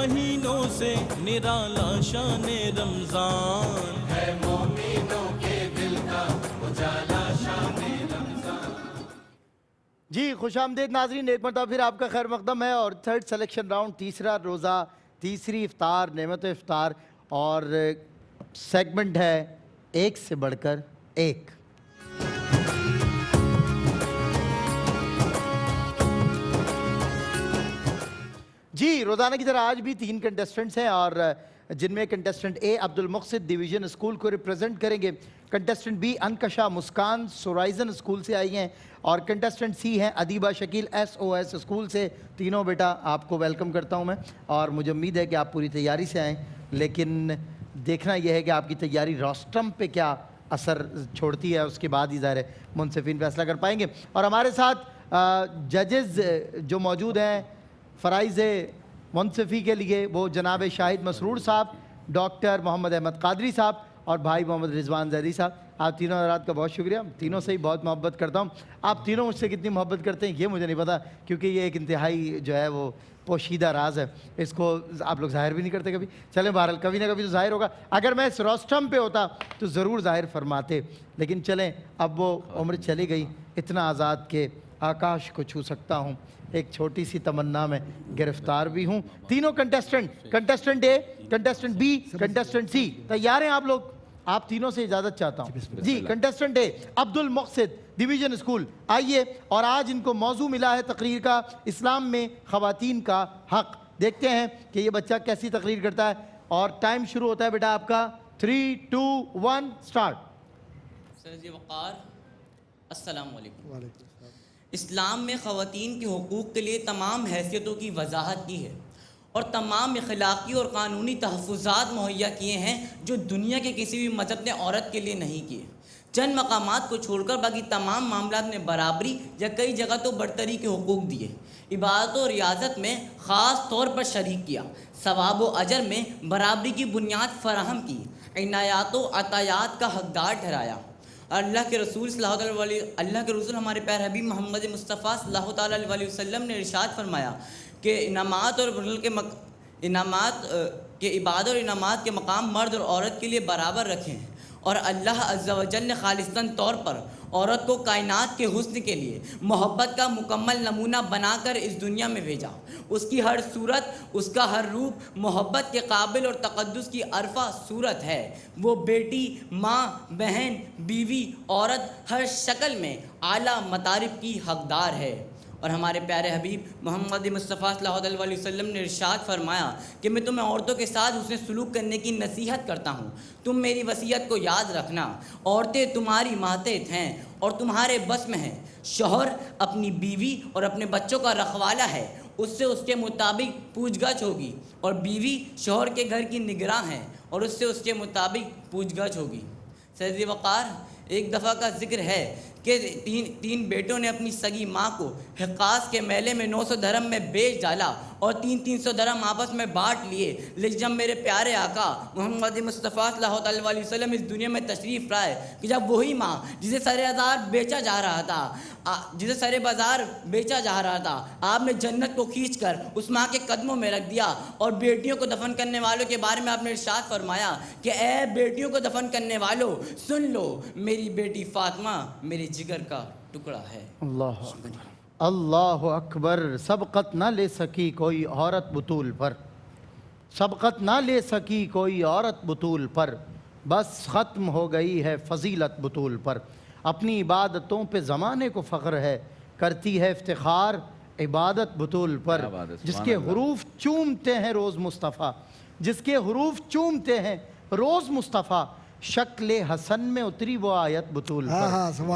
مہینوں سے نرالا شان رمضان ہے، مومنوں کے دل کا اجالا شان رمضان۔ جی خوش آمدید ناظرین، ایک مرتبہ پھر آپ کا خیر مقدم ہے، اور تھرڈ سلیکشن راؤنڈ، تیسرا روزہ، تیسری افطار، نعمت افطار، اور سیگمنٹ ہے ایک سے بڑھ کر ایک۔ جی روزانہ کی طرح آج بھی 3 کنٹیسٹنٹس ہیں، اور جن میں کنٹیسٹنٹ اے عبد المقصد ڈویژن اسکول کو ریپرزینٹ کریں گے، کنٹیسٹنٹ بی انکشا مسکان سورائزن اسکول سے آئی ہیں، اور کنٹیسٹنٹ سی ہیں ادیبہ شکیل SOS اسکول سے۔ تینوں بیٹا آپ کو ویلکم کرتا ہوں میں، اور مجھے امید ہے کہ آپ پوری تیاری سے آئیں، لیکن دیکھنا یہ ہے کہ آپ کی تیاری روسٹرم پہ کیا اثر چھوڑتی ہے، اس کے بعد ہی ظاہر ہے منصفین فیصلہ کر پائیں گے۔ اور ہمارے ساتھ ججز جو موجود ہیں فرائض منصفی کے لیے، وہ جناب شاہد مسرور صاحب، ڈاکٹر محمد احمد قادری صاحب، اور بھائی محمد رضوان زیدی صاحب۔ آپ تینوں حضرات کا بہت شکریہ، تینوں سے ہی بہت محبت کرتا ہوں۔ آپ تینوں مجھ سے کتنی محبت کرتے ہیں یہ مجھے نہیں پتا، کیونکہ یہ ایک انتہائی جو ہے وہ پوشیدہ راز ہے، اس کو آپ لوگ ظاہر بھی نہیں کرتے کبھی۔ چلیں بہرحال کبھی نہ کبھی تو ظاہر ہوگا، اگر میں اس روسٹرم پہ ہوتا تو ضرور ظاہر فرماتے، لیکن چلیں اب وہ عمر چلی گئی، اتنا آزاد کہ آکاش کو چھو سکتا ہوں، ایک چھوٹی سی تمنا میں گرفتار بھی ہوں۔ تینوں contestant a, contestant be, contestant سی، تیار ہیں آپ لوگ؟ آپ تینوں سے اجازت چاہتا ہوں۔ جی کنٹیسٹنٹ اے عبد المقصد ڈویژن اسکول، آئیے، اور آج ان کو موضوع ملا ہے تقریر کا اسلام میں خواتین کا حق۔ دیکھتے ہیں کہ یہ بچہ کیسی تقریر کرتا ہے، اور ٹائم شروع ہوتا ہے بیٹا آپ کا 3 2 1 سٹارٹ۔ سید وقار السلام علیکم۔ اسلام میں خواتین کے حقوق کے لیے تمام حیثیتوں کی وضاحت کی ہے، اور تمام اخلاقی اور قانونی تحفظات مہیا کیے ہیں جو دنیا کے کسی بھی مذہب نے عورت کے لیے نہیں کیے۔ چند مقامات کو چھوڑ کر باقی تمام معاملات میں برابری یا کئی جگہ تو برتری کے حقوق دیے۔ عبادت و ریاضت میں خاص طور پر شریک کیا، ثواب و اجر میں برابری کی بنیاد فراہم کی، عنایات و عطایات کا حقدار ٹھہرایا۔ اللہ کے رسول ہمارے پیارے حبیب محمد مصطفیٰ صلی اللہ تعالیٰ علیہ وسلم نے ارشاد فرمایا کہ انعامات اور عبادت اور انعامات کے مقام مرد اور عورت کے لیے برابر رکھے ہیں، اور اللہ عز و جل نے خالصتاً طور پر عورت کو کائنات کے حسن کے لیے محبت کا مکمل نمونہ بنا کر اس دنیا میں بھیجا۔ اس کی ہر صورت، اس کا ہر روپ محبت کے قابل اور تقدس کی عرفہ صورت ہے۔ وہ بیٹی، ماں، بہن، بیوی، عورت، ہر شکل میں اعلیٰ مطالب کی حقدار ہے۔ اور ہمارے پیارے حبیب محمد مصطفیٰ صلی اللہ علیہ وسلم نے ارشاد فرمایا کہ میں تمہیں عورتوں کے ساتھ حسن سلوک کرنے کی نصیحت کرتا ہوں، تم میری وصیت کو یاد رکھنا۔ عورتیں تمہاری ماتحت ہیں اور تمہارے بس میں ہیں۔ شوہر اپنی بیوی اور اپنے بچوں کا رکھوالا ہے، اس سے اس کے مطابق پوچھ گچھ ہوگی، اور بیوی شوہر کے گھر کی نگراں ہے اور اس سے اس کے مطابق پوچھ گچھ ہوگی۔ سید وقار ایک دفعہ کا ذکر ہے کہ تین بیٹوں نے اپنی سگی ماں کو حقاص کے میلے میں 900 درہم میں بیچ ڈالا، اور 300 درہم آپس میں بانٹ لیے۔ لیکن جب میرے پیارے آقا محمد مصطفیٰ صلی اللہ علیہ وسلم اس دنیا میں تشریف لائے، کہ جب وہی ماں جسے سر بازار بیچا جا رہا تھا آپ نے جنت کو کھینچ کر اس ماں کے قدموں میں رکھ دیا، اور بیٹیوں کو دفن کرنے والوں کے بارے میں آپ نے ارشاد فرمایا کہ اے بیٹیوں کو دفن کرنے والوں سن لو، میری بیٹی فاطمہ میرے جگر کا ٹکڑا ہے۔ اللہ اکبر، اللہ اکبر۔ سبقت نہ لے سکی کوئی عورت بطول پر، سبقت نہ لے سکی کوئی عورت بطول پر، بس ختم ہو گئی ہے فضیلت بطول پر۔ اپنی عبادتوں پہ زمانے کو فخر ہے، کرتی ہے افتخار عبادت بطول پر۔ جس کے حروف چومتے ہیں روز مصطفیٰ، جس کے حروف چومتے ہیں روز مصطفیٰ، شکل حسن میں اتری وہ آیت بطول پر۔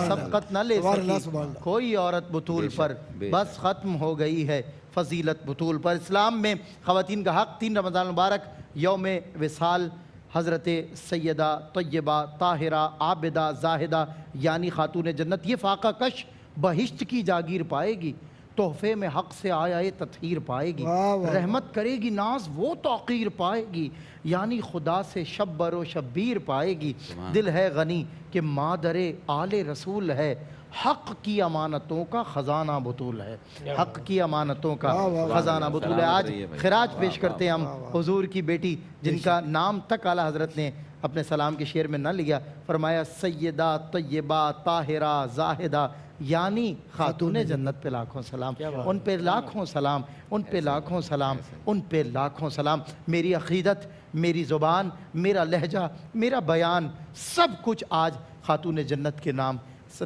سبقت نہ لے سکی کوئی عورت بطول پر، بس ختم ہو گئی ہے فضیلت بطول پر۔ اسلام میں خواتین کا حق 3 رمضان مبارک یوم وصال حضرت سیدہ طیبہ طاہرہ عابدہ زاہدہ یعنی خاتون جنت، یہ فاقہ کش بہشت کی جاگیر پائے گی، तोहफे में हक से आया ये तत्हीर पाएगी, रहमत करेगी नाज वो तौकीर पाएगी, यानी खुदा से शब्बर व शब्बीर पाएगी। दिल है गनी कि मादरे आले रसूल है, हक की अमानतों का ख़जाना बतूल है, हक की अमानतों का ख़जाना बतूल है। आज खिराज पेश करते हैं हम हुजूर की बेटी, जिनका नाम तक आला हज़रत ने अपने सलाम के शेर में न लिया। फरमाया सैयदा तय्यबा ताहिरा जाहिदा, यानी खातून जन्नत पे लाखों सलाम, उन पे लाखों सलाम, उन पे लाखों सलाम, उन पे लाखों सलाम। मेरी अक़ीदत, मेरी ज़ुबान, मेरा लहजा, मेरा बयान, सब कुछ आज खातून जन्नत के नाम,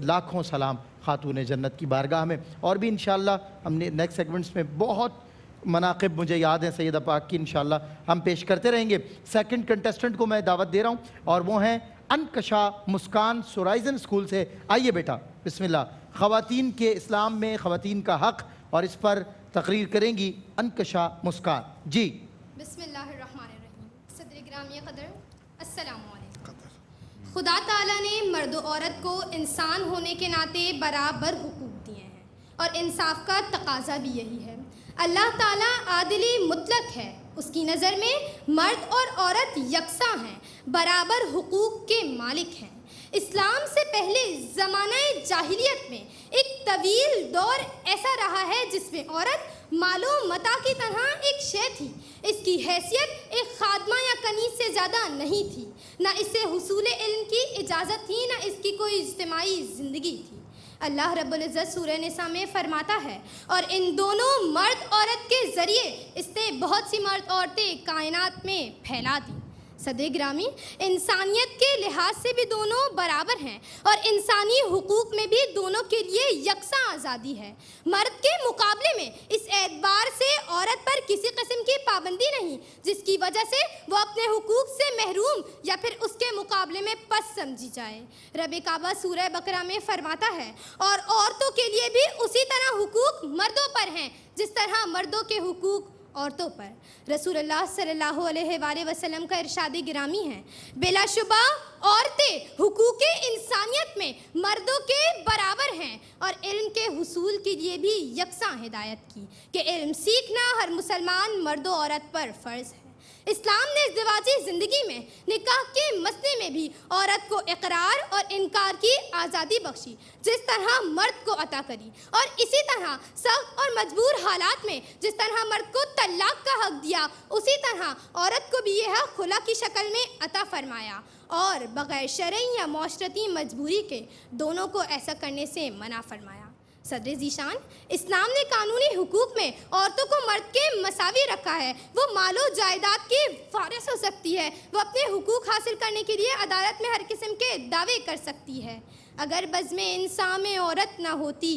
लाखों सलाम खातून जन्नत की बारगाह में। और भी इंशाअल्लाह हमने नेक्स्ट सेगमेंट्स में बहुत मनाक़िब मुझे याद हैं सैयदा पाक की, इंशाअल्लाह हम पेश करते रहेंगे। सेकंड कंटेस्टेंट को मैं दावत दे रहा हूँ और वो हैं अनकशा मुस्कान सुराइजन स्कूल से। आइए बेटा, बिस्मिल्लाह। ख़वातीन के इस्लाम में ख़वातीन का हक़, और इस पर तकरीर करेंगी अनकशा मुस्कान जी। बिस्मिल्लाहिर्रहमानिर्रहीम। सदर गिरामी क़दर, अस्सलामु अलैकुम। खुदा ताला ने मर्द और औरत को इंसान होने के नाते बराबर हुकूक दिए हैं और इंसाफ का तकाजा भी यही है। अल्लाह ताला आदिली मुतलक है, उसकी नज़र में मर्द और औरत यकसा हैं, बराबर हुकूक के मालिक हैं। इस्लाम से पहले ज़माना जाहिलियत में एक तवील दौर ऐसा रहा है जिसमें औरत मालो मता की तरह एक शय थी। इसकी हैसियत एक खादमा या कनीज़ से ज़्यादा नहीं थी, ना इसे हुसूल इल्म की इजाज़त थी, ना इसकी कोई इज्तिमाई ज़िंदगी थी। अल्लाह रब्बुल इज़्ज़त सूरह निसा में फरमाता है, और इन दोनों मर्द औरत के ज़रिए इसने बहुत सी मर्द औरतें कायनात में फैला दी। सदे ग्रामी, इंसानियत के लिहाज से भी दोनों बराबर हैं और इंसानी हुकूक में भी दोनों के लिए यकसा आज़ादी है। मर्द के मुकाबले में इस एतबार से औरत पर किसी किस्म की पाबंदी नहीं जिसकी वजह से वो अपने हुकूक से महरूम या फिर उसके मुकाबले में पस समझी जाए। रब काबा सूरह बकरा में फरमाता है, और औरतों के लिए भी उसी तरह हुकूक मर्दों पर हैं जिस तरह मर्दों के हुकूक औरतों पर। रसूलुल्लाह सल्लल्लाहु अलैहि वसल्लम का इरशाद गिरामी है, बिलाशुबा औरतें हुकूके इंसानियत में मर्दों के बराबर हैं और इल्म के हुसूल के लिए भी यकसा हिदायत की कि इल्म सीखना हर मुसलमान मर्दों औरत पर फ़र्ज़ है। इस्लाम ने इज़्दिवाजी ज़िंदगी में निकाह के मसले में भी औरत को इकरार और इनकार की आज़ादी बख्शी जिस तरह मर्द को अता करी, और इसी तरह सख्त और मजबूर हालात में जिस तरह मर्द को तलाक का हक दिया, उसी तरह औरत को भी यह हक खुला की शक्ल में अता फरमाया और बग़ैर शरई या मौशरती मजबूरी के दोनों को ऐसा करने से मना फरमाया। सदर ज़ीशान, इस्लाम ने कानूनी हुकूक में औरतों को मर्द के मसावी रखा है। वो मालो जायदाद की वारिस हो सकती है, वो अपने हुकूक हासिल करने के लिए अदालत में हर किस्म के दावे कर सकती है। अगर बज़्म इंसान में औरत ना होती,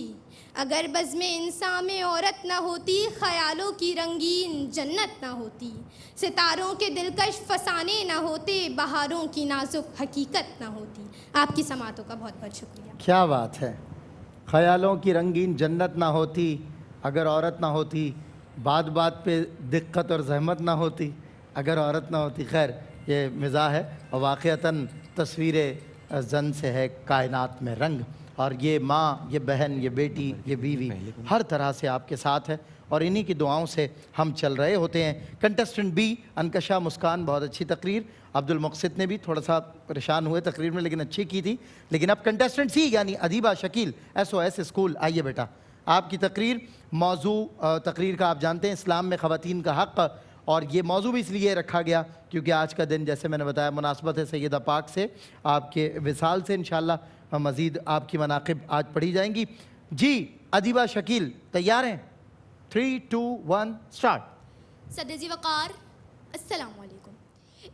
अगर बज़्म इंसान में औरत ना होती, ख़यालों की रंगीन जन्नत ना होती, सितारों के दिलकश फसाने ना होते, बहारों की नाजुक हकीकत ना होती। आपकी समातों का बहुत बहुत शुक्रिया। क्या बात है। ख़यालों की रंगीन जन्नत ना होती अगर औरत ना होती, बात बात पे दिक्कत और जहमत ना होती अगर औरत ना होती। खैर, ये मिज़ाह है और वाक़अतन तस्वीर जन से है कायनात में रंग, और ये माँ, ये बहन, ये बेटी, ये बीवी हर तरह से आपके साथ है और इन्हीं की दुआओं से हम चल रहे होते हैं। कंटेस्टेंट बी अनकशा मुस्कान, बहुत अच्छी तकरीर। अब्दुल मुक़सिद ने भी थोड़ा सा परेशान हुए तकरीर में, लेकिन अच्छी की थी। लेकिन अब कंटेस्टेंट सी यानी अदीबा शकील SOS स्कूल, आइए बेटा, आपकी तकरीर। मौजू तकरीर का आप जानते हैं इस्लाम में ख़वातीन का हक़, और ये मौजू भी इसलिए रखा गया क्योंकि आज का दिन, जैसे मैंने बताया, मुनासबत है सैयदा पाक से, आपके विसाल से। इंशाअल्लाह मज़ीद आपकी मनाक़िब आज पढ़ी जाएंगी। जी अदीबा शकील, तैयार हैं? 3, 2, 1 स्टार्ट। सदर वक़ार, अस्सलाम वालेकुम।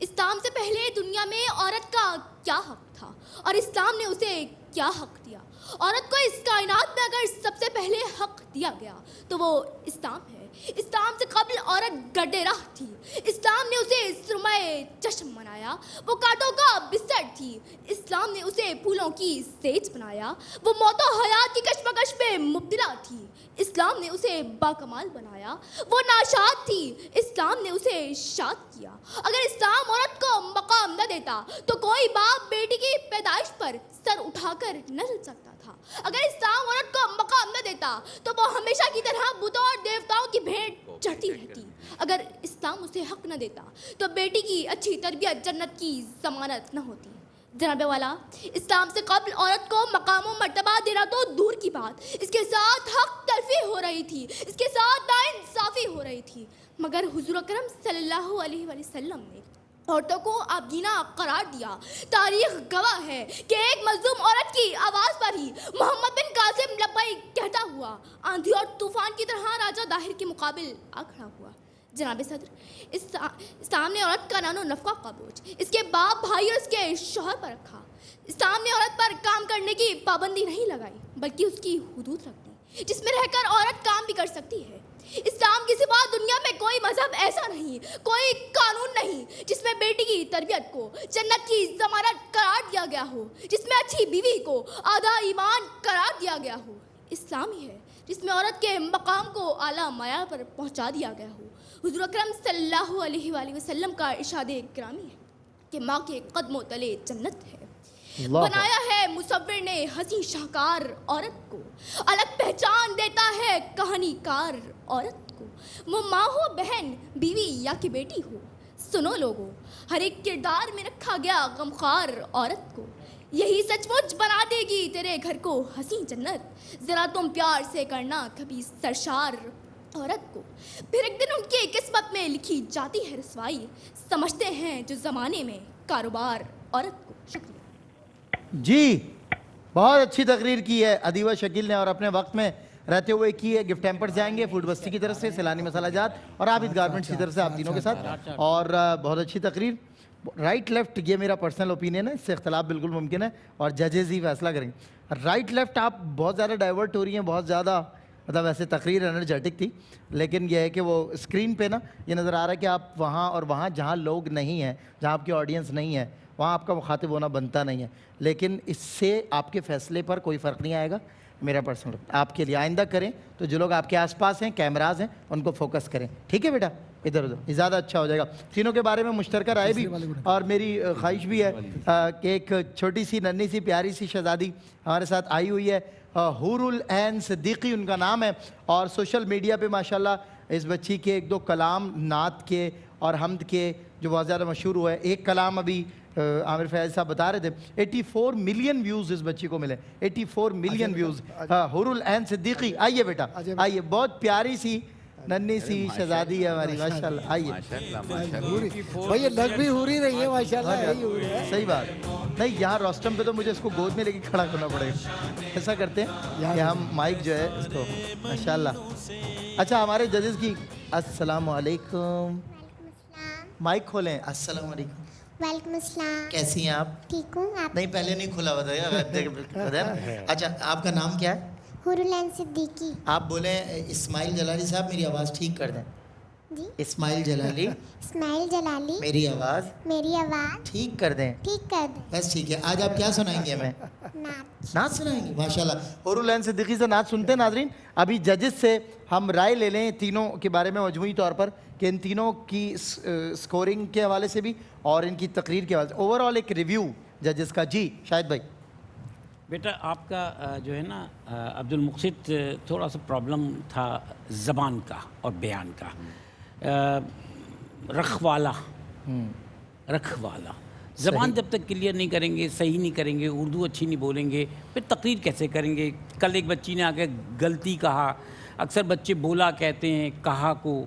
इस्लाम से पहले दुनिया में औरत का क्या हक था और इस्लाम ने उसे क्या हक दिया? औरत को इस कायनात में अगर सबसे पहले हक दिया गया तो वो इस्लाम है। इस्लाम से कबल औरत गड्ढे राह थी, इस्लाम ने उसे सुरमाए चश्म बनाया। वो कांटों का बिस्तर थी, इस्लाम ने उसे फूलों की सेज बनाया। वो मौतो हयात की कशमकश में मुब्तला थी, इस्लाम ने उसे बाकमाल बनाया। वो नाशाद थी, इस्लाम ने उसे शाद किया। अगर इस्लाम औरत को मकाम न देता तो कोई बाप बेटी की पैदाइश पर सर उठाकर न चल सकता था। अगर इस्लाम औरत को मकाम مقام نہ دیتا تو وہ ہمیشہ کی طرح بتوں اور دیوتاؤں کی بھیٹ چڑھتی رہتی. اگر اسلام اسے حق نہ دیتا تو بیٹی کی اچھی تربیت جنت کی ضمانت نہ ہوتی. جناب والا, اسلام سے قبل عورت کو مقام و مرتبہ دینا تو دور کی بات, اس کے ساتھ حق تلفی ہو رہی تھی, اس کے ساتھ ناانصافی ہو رہی تھی. مگر حضور اکرم صلی اللہ علیہ وسلم نے عورتوں کو آبگینہ قرار دیا. تاریخ گواہ ہے کہ ایک مظلوم عورت کی آواز پر ہی محمد بن قاسم لبیک کہتا ہوا آندھی اور طوفان کی طرح راجہ داہر کے مقابل آ کھڑا ہوا. جناب صدر, اسلام نے عورت کا نان و نفقہ کا بوجھ اس کے باپ بھائی اور اس کے شوہر پر رکھا. اسلام نے عورت پر کام کرنے کی پابندی نہیں لگائی بلکہ اس کی حدود رکھ دی جس میں رہ کر عورت کام بھی کر سکتی ہے. اسلام کے سوا دنیا میں کوئی مذہب ایسا نہیں, کوئی قانون نہیں جس میں بیٹی کی تربیت کو جنت کی ضمانت قرار دیا گیا ہو, جس میں اچھی بیوی کو آدھا ایمان قرار دیا گیا ہو. اسلام ہی ہے جس میں عورت کے مقام کو اعلیٰ معیار پر پہنچا دیا گیا ہو. حضور اکرم صلی اللہ علیہ وآلہ وسلم کا ارشاد گرامی ہے کہ ماں کے قدموں تلے جنت ہے. بنایا ہے مصور نے حسین شاہکار عورت کو, الگ پہچان دیتا ہے کہانی کار عورت کو. وہ ماں ہو, بہن, بیوی یا کہ بیٹی ہو, سنو لوگو, ہر ایک کردار میں رکھا گیا غمخوار عورت کو. یہی سچ مچ بنا دے گی تیرے گھر کو حسین جنت. ذرا تم پیار سے کرنا کبھی سرشار عورت کو, پھر ایک دن ان کی قسمت میں لکھی جاتی ہے رسوائی. سمجھتے ہیں جو زمانے میں کاروبار عورت کو. شکریہ جی, بہت اچھی تقریر کی ہے ادیبہ شکیل نے اور اپنے وقت میں رہتے ہوئے کی ہے. گفٹ ہیمپر جائیں گے فوڈ بستی کی طرف سے, سیلانی مسالہ جات اور عابد گارمنٹس کی طرف سے آپ تینوں کے ساتھ. اور بہت اچھی تقریر. رائٹ لیفٹ یہ میرا پرسنل اوپینین ہے, اس سے اختلاف بالکل ممکن ہے اور ججز ہی فیصلہ کریں گے. رائٹ لیفٹ آپ بہت زیادہ ڈائیورٹ ہو رہی ہیں, بہت زیادہ مطلب ویسے تقریر انرجیٹک تھی لیکن یہ ہے کہ وہ اسکرین پہ نا یہ نظر آ رہا ہے کہ آپ وہاں اور وہاں جہاں لوگ نہیں ہیں, جہاں آپ کی آڈینس نہیں ہے, وہاں آپ کا مخاطب ہونا بنتا نہیں ہے. لیکن اس سے آپ کے فیصلے پر کوئی فرق نہیں آئے گا. میرا پرسنل آپ کے لیے آئندہ کریں تو جو لوگ آپ کے آس پاس ہیں, کیمراز ہیں, ان کو فوکس کریں. ٹھیک ہے بیٹا, ادھر ادھر زیادہ اچھا ہو جائے گا. تینوں کے بارے میں مشترکہ رائے بھی اور میری خواہش بھی ہے کہ ایک چھوٹی سی ننھی سی پیاری سی شہزادی ہمارے ساتھ آئی ہوئی ہے, حور العین صدیقی ان کا نام ہے. اور سوشل میڈیا پہ ماشاءاللہ اس بچی کے ایک دو کلام نعت کے اور حمد کے جو بہت زیادہ مشہور ہوئے. ایک کلام ابھی عامر فیاض صاحب بتا رہے تھے 84 ملین ویوز اس بچی کو ملے, 84 ملین ویوز. حور العین صدیقی, آئیے بیٹا آئیے, بہت پیاری سی ننھی سی شہزادی ہے ہماری ماشاءاللہ. آئیے بھائی یہ لگ بھی ہو رہی رہی ہے ماشاءاللہ. صحیح بات نہیں, یہاں روسٹم پہ تو مجھے اس کو گود میں لے کے کھڑا کرنا پڑے گا. ایسا کرتے ہیں کہ ہم مائک جو ہے اس کو ماشاءاللہ. اچھا ہمارے ججز کی السلام علیکم, مائک کھولیں. السلام علیکم. وعلیکم السلام. کیسی ہیں آپ؟ ٹھیک ہوں. آپ نہیں پہلے نہیں کھلا بتائیے. اچھا آپ کا نام کیا ہے؟ حور العین صدیقی. آپ بولیں اسماعیل جلالی صاحب میری آواز ٹھیک کر دیں. جی اسماعیل جلالی اسماعیل جلالی میری آواز میری آواز ٹھیک کر دیں. ٹھیک کر دیں. بس ٹھیک ہے. آج آپ کیا سنائیں گے ہمیں؟ نعت. نعت سنائیں گے ماشاءاللہ. حور العین صدیقی سے نعت سنتے ہیں. ناظرین ابھی ججز سے ہم رائے لے لیں تینوں کے بارے میں مجموعی طور پر کہ ان تینوں کی سکورنگ کے حوالے سے بھی اور ان کی تقریر کے حوالے سے اوور آل ایک ریویو ججز کا. جی شاہد بھائی. بیٹا آپ کا جو ہے نا عبد المقصد تھوڑا سا پرابلم تھا زبان کا اور بیان کا. رکھوالا زبان جب تک کلیئر نہیں کریں گے, صحیح نہیں کریں گے, اردو اچھی نہیں بولیں گے, پھر تقریر کیسے کریں گے؟ کل ایک بچی نے آ کے غلطی کہا, اکثر بچے بولا کہتے ہیں کہا کو,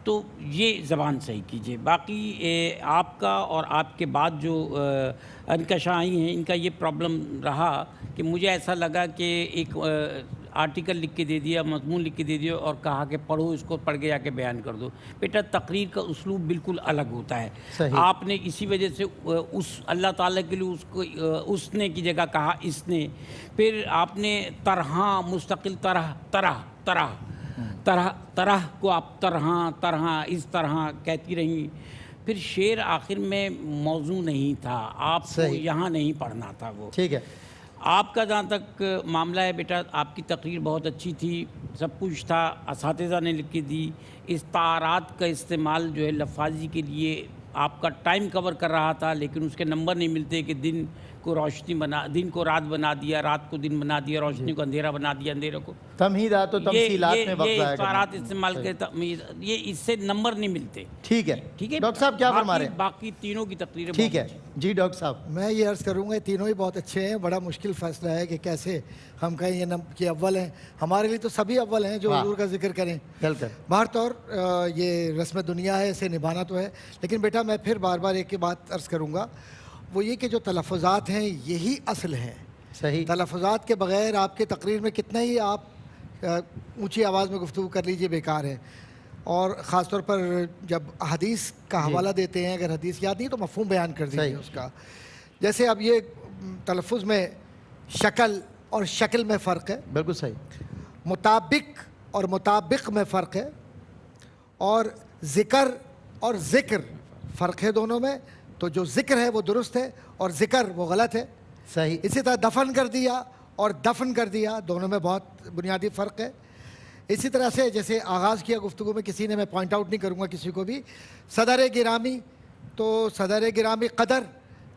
تو یہ زبان صحیح کیجیے. باقی آپ کا اور آپ کے بعد جو انکشائی ہیں ان کا یہ پرابلم رہا کہ مجھے ایسا لگا کہ ایک آرٹیکل لکھ کے دے دیا, مضمون لکھ کے دے دیا اور کہا کہ پڑھو اس کو, پڑھ کے جا کے بیان کر دو. بیٹا تقریر کا اسلوب بالکل الگ ہوتا ہے. آپ نے اسی وجہ سے اس اللہ تعالیٰ کے لیے اس کو اس نے کی جگہ کہا اس نے, پھر آپ نے طرح مستقل طرح کو آپ طرح اس طرح کہتی رہیں. پھر شعر آخر میں موضوع نہیں تھا, آپ کو یہاں نہیں پڑھنا تھا وہ. ٹھیک ہے. آپ کا جہاں تک معاملہ ہے بیٹا, آپ کی تقریر بہت اچھی تھی, سب کچھ تھا, اساتذہ نے لکھ کے دی. استعارات کا استعمال جو ہے لفاظی کے لیے آپ کا ٹائم کور کر رہا تھا, لیکن اس کے نمبر نہیں ملتے کہ دن को रोशनी बना, दिन को रात बना दिया, रात को दिन बना दिया, रोशनी को अंधेरा बना दिया, अंधेरे को तमहीदात और तमसीलात में वक्त ज़ाया करना। इस्तारात इस्तेमाल के ये इससे नंबर नहीं मिलते। ठीक है, ठीक है डॉक्टर साहब क्या फरमा रहे हैं? बाकी तीनों की तकरीरें ठीक है जी डॉक्टर साहब। मैं ये अर्ज़ करूँगा ये तीनों ही बहुत अच्छे हैं। बड़ा मुश्किल फैसला है कि कैसे हम कहें ये अव्वल हैं। हमारे लिए तो सभी अव्वल हैं जो हुजूर का जिक्र करें। बिल्कुल। बाहर तौर ये रस्म दुनिया है, इसे निभाना तो है, लेकिन बेटा मैं फिर बार बार एक ही बात अर्ज़ करूँगा, वो ये कि जो तलफ़्फ़ुज़ात हैं यही असल हैं। सही। तलफ़्फ़ुज़ात के बग़ैर आपके तकरीर में कितना ही आप ऊँची आवाज़ में गुफ्तगू कर लीजिए बेकार है। और ख़ास तौर पर जब हदीस का हवाला देते हैं, अगर हदीस याद नहीं तो मफ़हूम बयान कर दीजिए उसका। जैसे अब ये तलफ़्फ़ुज़ में शक्ल और शक्ल में फ़र्क है, बिल्कुल सही। मुताबिक और मुताबिक में फ़र्क है, और ज़िक्र और ज़िक्र फ़र्क है दोनों में। तो जो ज़िक्र है वो दुरुस्त है और ज़िक्र वो गलत है। सही। इसी तरह दफन कर दिया और दफन कर दिया, दोनों में बहुत बुनियादी फ़र्क है। इसी तरह से जैसे आगाज़ किया गुफ्तगू में किसी ने, मैं पॉइंट आउट नहीं करूँगा किसी को भी, सदर गिरामी, तो सदर गिरामी कदर,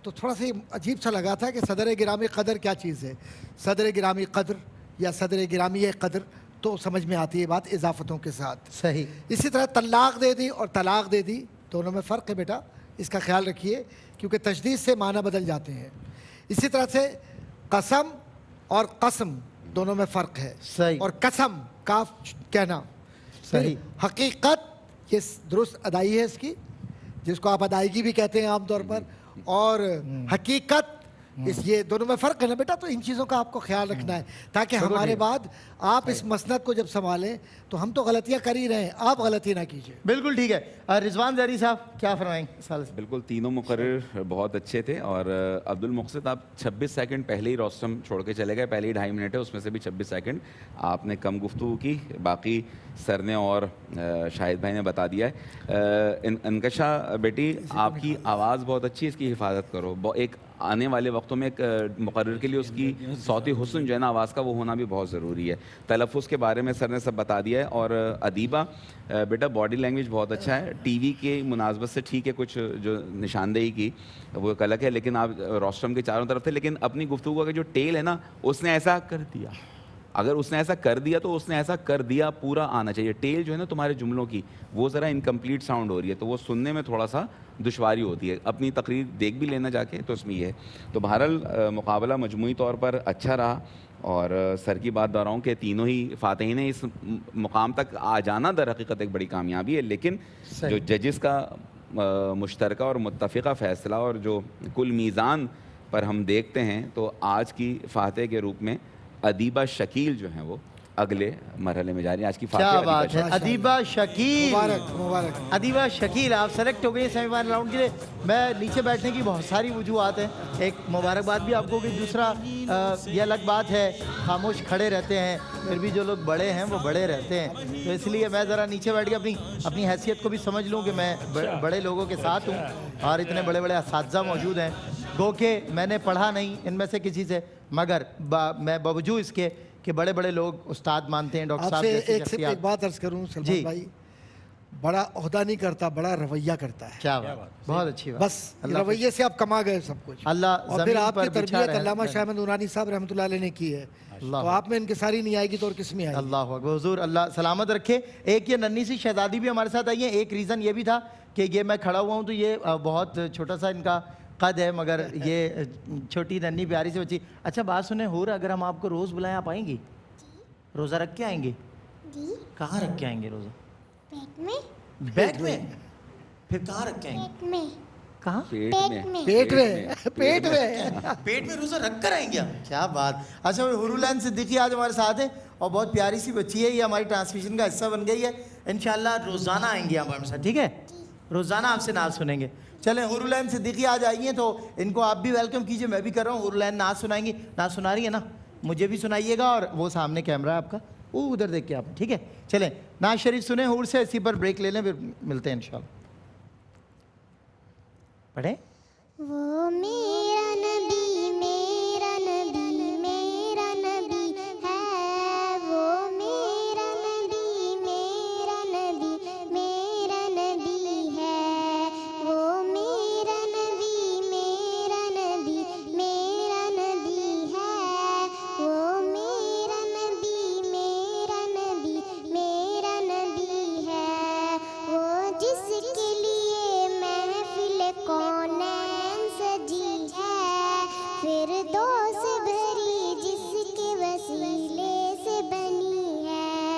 तो थोड़ा सा अजीब सा लगा था कि सदर गिरामी कदर क्या चीज़ है। सदर गिरामी कदर या सदर गिरामी कदर तो समझ में आती है बात इजाफतों के साथ। सही। इसी तरह तलाक दे दी और तलाक दे दी, दोनों में फ़र्क है बेटा, इसका ख्याल रखिए, क्योंकि तशदीद से माना बदल जाते हैं। इसी तरह से कसम और कसम दोनों में फ़र्क है। सही। और कसम काफ कहना। सही। हकीकत ये दुरुस्त अदाई है इसकी, जिसको आप अदायगी भी कहते हैं आम तौर पर, और हकीकत, इस ये दोनों में फ़र्क है ना बेटा। तो इन चीज़ों का आपको ख्याल रखना है ताकि हमारे बाद आप इस मसनद को जब संभालें तो हम तो गलतियाँ कर ही रहे हैं, आप गलती ना कीजिए। बिल्कुल ठीक है। रिजवान ज़हरी साहब क्या फरमाएंगे? साल से बिल्कुल, तीनों मुकर्रर बहुत अच्छे थे। और अब्दुल मुक़सिद आप 26 सेकंड पहले ही रोस्टम छोड़ के चले गए। पहले ही 2.5 मिनट है, उसमें से भी 26 सेकंड आपने कम गुफ्तगू की, बाकी सर ने और शाहिद भाई ने बता दिया है। इनकशा बेटी आपकी आवाज़ बहुत अच्छी है, इसकी हिफाजत करो। एक आने वाले वक्तों में एक मुकर्रर के लिए उसकी सौती हुस्न जो है ना आवाज़ का, वो होना भी बहुत ज़रूरी है। तलफ़्फ़ुज़ के बारे में सर ने सब बता दिया है। और अदीबा बेटा बॉडी लैंग्वेज बहुत अच्छा है। टीवी के मुनासबत से ठीक है, कुछ जो निशानदेही की वो एक अलग है, लेकिन आप रोस्टम के चारों तरफ थे, लेकिन अपनी गुफ्तगू का जो टेल है ना, उसने ऐसा कर दिया। अगर उसने ऐसा कर दिया तो उसने ऐसा कर दिया पूरा आना चाहिए। टेल जो है ना तुम्हारे जुमलों की, वो ज़रा इनकम्प्लीट साउंड हो रही है, तो वो सुनने में थोड़ा सा दुश्वारी होती है। अपनी तकरीर देख भी लेना जाके, तो इसमें ये है। तो बहरहाल मुकाबला मजमूई तौर पर अच्छा रहा। और सर की बात दोहराऊं कि तीनों ही फ़ातिहीन ने इस मुकाम तक आ जाना दर हकीकत एक बड़ी कामयाबी है। लेकिन जो जजेस का मुश्तरका और मुत्तफ़िक़ा फ़ैसला और जो कुल मीज़ान पर हम देखते हैं, तो आज की फ़ातिह के रूप में अदीबा शकील जो हैं वो अगले मरहले में जा रही है। आज की क्या बात है, अदीबा शकील। मुबारक मुबारक। अदीबा शकील आप सेलेक्ट हो गए सेमीफाइनल राउंड के लिए। मैं नीचे बैठने की बहुत सारी वजूहत हैं। एक मुबारकबाद भी आपको कि दूसरा ये अलग बात है, खामोश खड़े रहते हैं, फिर भी जो लोग बड़े हैं वो बड़े रहते हैं। तो इसलिए मैं ज़रा नीचे बैठ के अपनी हैसियत को भी समझ लूँ कि मैं बड़े लोगों के साथ हूँ और इतने बड़े बड़े असातिज़ा मौजूद हैं। गो के मैंने पढ़ा नहीं इनमें से किसी से, मगर मैं बावजूद इसके कि बड़े बड़े लोग उस्ताद मानते हैं। डॉक्टर साहब एक बात अर्ज़ करूँ सलमान भाई, बड़ा ओहदा नहीं करता, बड़ा रवैया करता है। क्या बात, बहुत अच्छी बात। बस रवैये से आप कमा गए सब कुछ। अल्लाह और फिर आपकी तरबियत अल्लामा शाह नूरानी साहब रहमतुल्लाह अलैह ने की है, तो आप में इनकी सारी नहीं आएगी तो और किस में आएगी? अल्लाह हुज़ूर अल्लाह सलामत रखे। एक ये नन्ही सी शहजादी भी हमारे साथ आई है। एक रीज़न ये भी था कि ये मैं खड़ा हुआ हूँ तो ये बहुत छोटा सा इनका कद है, मगर ये छोटी नन्ही प्यारी सी बच्ची। अच्छा बात सुने, हो रहा अगर हम आपको रोज़ बुलाएं आप आएंगी? रोज़ा रख के आएंगे? जी। कहाँ रख के आएंगे रोज़ा? पेट में। बैग में? फिर कहाँ रख के आएंगे? पेट में। कहाँ? पेट में। पेट में। पेट में। पेट में रोज़ा रख कर आएंगे? क्या बात। अच्छा हुरुलैन सिद्दीकी आज हमारे साथ है और बहुत प्यारी सी बच्ची है, ये हमारी ट्रांसमिशन का हिस्सा बन गई है। इंशाल्लाह रोज़ाना आएंगी हमारे साथ, ठीक है? रोज़ाना आपसे नाज सुनेंगे। चलें, हुरुलैन सिद्दीकी आज आई हैं तो इनको आप भी वेलकम कीजिए। मैं भी कर रहा हूँ। हुरुलैन नाज सुनाएंगी, नाज सुना रही है ना, मुझे भी सुनाइएगा। और वो सामने कैमरा है आपका, वो उधर देख के आप, ठीक है? चलें नाज शरीफ सुने हुर से, इसी पर ब्रेक ले लें, फिर मिलते हैं इंशाल्लाह। पढ़े। वो मेरा नबी मेरा नबी मेरा नबी है, वो मेरा नबी मेरा नबी मेरा नबी है, वो मेरा नबी मेरा नबी मेरा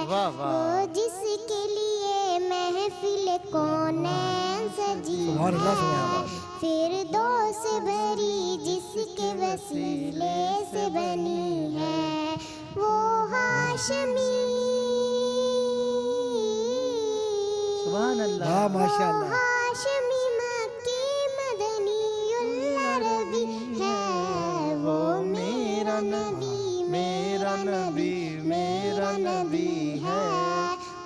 वाह, वाह। वो जिसके लिए महफिल कौनैन सजी सुभान अल्लाह, सुभान है, अल्लाह। फिरदौस भरी जिसके वसीले से बनी है, वो हाशमी सुभान अल्लाह। हाँ माशाल्लाह। हाशमी मक्की मदनी अरबी है, वो मेरा नबी मेरा नबी मेरा नबी है,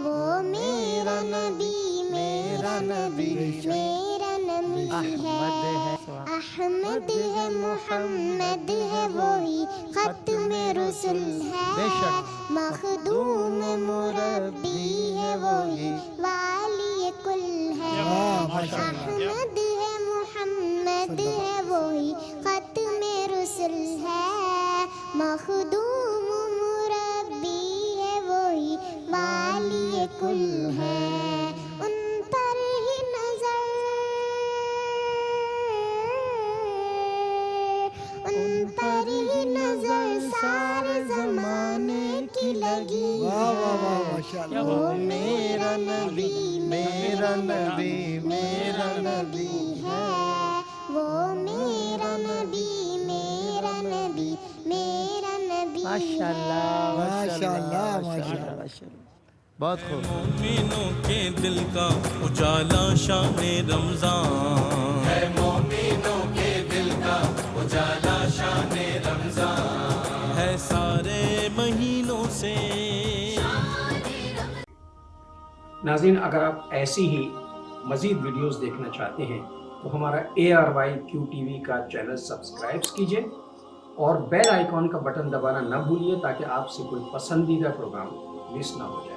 वो मेरा नबी मेरा नबी मेरा नबी अहमद है, है। अहमद है मोहम्मद है, वही खत्म रसूल है, बेशक। मखदूम मुरब्बी है, वही वाली कुल है, वाह, माशाअल्लाह। अहमद है मोहम्मद है, वही खत्म रसूल है, मखदूम मुरब्बी है, वही वाली कुल है, उन पर ही नजर, उन पर ही नजर सारे जमाने की लगी वाह वाह वाह है, माशाल्लाह। वो मेरा नबी मेरा नबी मेरा नबी है, वो मेरा नबी मेरा नबी मेरा नबी माशाल्लाह माशाल्लाह, माशाल्लाह माशाल्लाह। बहुत खूब। मोमिनों के दिल का उजाला शान रमजान है, मोमिनों के दिल का उजाला शान रमजान है, सारे महीनों से। नाज़रीन, अगर आप ऐसी ही मज़ीद वीडियोस देखना चाहते हैं तो हमारा ARYQTV का चैनल सब्सक्राइब कीजिए और बेल आइकॉन का बटन दबाना न भूलिए ताकि आपसे कोई पसंदीदा प्रोग्राम मिस ना हो जाए।